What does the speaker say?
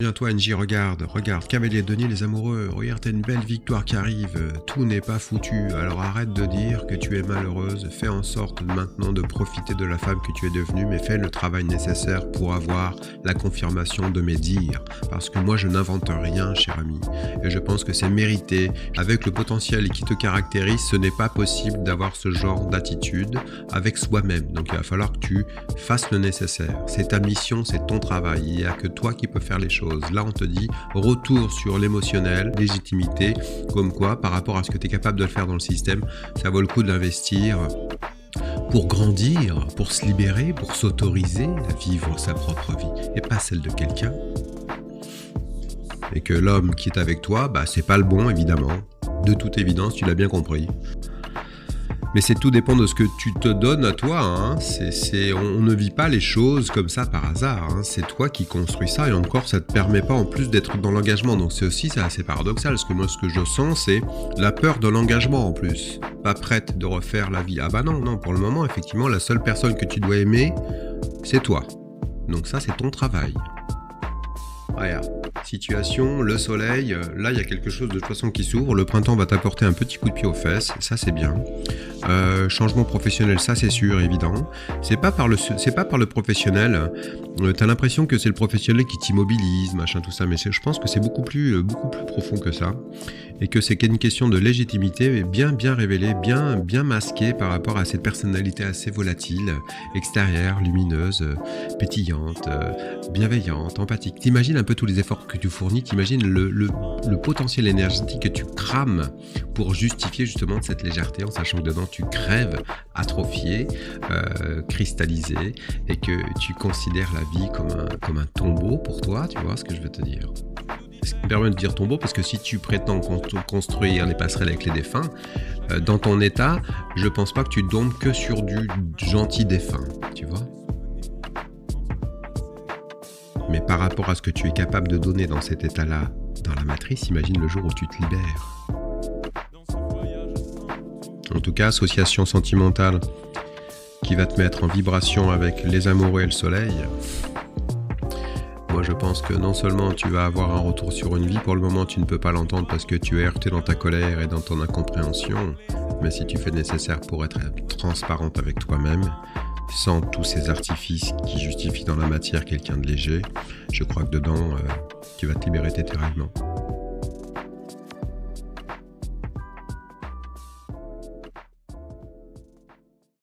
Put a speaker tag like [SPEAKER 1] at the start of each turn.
[SPEAKER 1] Viens toi NJ, regarde, Cavalier Denis les amoureux, regarde t'as une belle victoire qui arrive, tout n'est pas foutu, alors arrête de dire que tu es malheureuse, fais en sorte maintenant de profiter de la femme que tu es devenue, mais fais le travail nécessaire pour avoir la confirmation de mes dires, parce que moi je n'invente rien cher ami, et je pense que c'est mérité, avec le potentiel qui te caractérise, ce n'est pas possible d'avoir ce genre d'attitude avec soi-même, donc il va falloir que tu fasses le nécessaire, c'est ta mission, c'est ton travail, il n'y a que toi qui peux faire les choses. Là, on te dit retour sur l'émotionnel, légitimité, comme quoi, par rapport à ce que tu es capable de le faire dans le système, ça vaut le coup d'investir pour grandir, pour se libérer, pour s'autoriser à vivre sa propre vie et pas celle de quelqu'un. Et que l'homme qui est avec toi, c'est pas le bon, évidemment. De toute évidence, tu l'as bien compris. Mais tout dépend de ce que tu te donnes à toi. Hein. On ne vit pas les choses comme ça par hasard. Hein. C'est toi qui construis ça et encore, ça ne te permet pas en plus d'être dans l'engagement. Donc c'est assez paradoxal. Parce que moi, ce que je sens, c'est la peur de l'engagement en plus. Pas prête de refaire la vie. Ah bah non, pour le moment, effectivement, la seule personne que tu dois aimer, c'est toi. Donc ça, c'est ton travail. Regarde, situation, le soleil, là il y a quelque chose de toute façon qui s'ouvre, le printemps va t'apporter un petit coup de pied aux fesses, ça c'est bien. Changement professionnel, ça c'est sûr, évident. C'est pas par le professionnel, t'as l'impression que c'est le professionnel qui t'immobilise, machin, tout ça, mais je pense que c'est beaucoup plus profond que ça, et que c'est une question de légitimité bien révélée, bien masquée par rapport à cette personnalité assez volatile, extérieure, lumineuse, pétillante, bienveillante, empathique. T'imagines un peu tous les efforts que tu fournis, t'imagines le potentiel énergétique que tu crames pour justifier justement cette légèreté, en sachant que dedans tu crèves, atrophié, cristallisé, et que tu considères la vie comme un tombeau pour toi, tu vois ce que je veux te dire. Ce qui me permet de dire tombeau, parce que si tu prétends construire les passerelles avec les défunts, dans ton état, je pense pas que tu dormes que sur du gentil défunt, tu vois. Mais par rapport à ce que tu es capable de donner dans cet état-là, dans la matrice, imagine le jour où tu te libères. En tout cas, association sentimentale qui va te mettre en vibration avec les amoureux et le soleil. Moi, je pense que non seulement tu vas avoir un retour sur une vie, pour le moment, tu ne peux pas l'entendre parce que tu es heurté dans ta colère et dans ton incompréhension, mais si tu fais le nécessaire pour être transparente avec toi-même, sans tous ces artifices qui justifient dans la matière quelqu'un de léger, je crois que dedans, tu vas te libérer littéralement.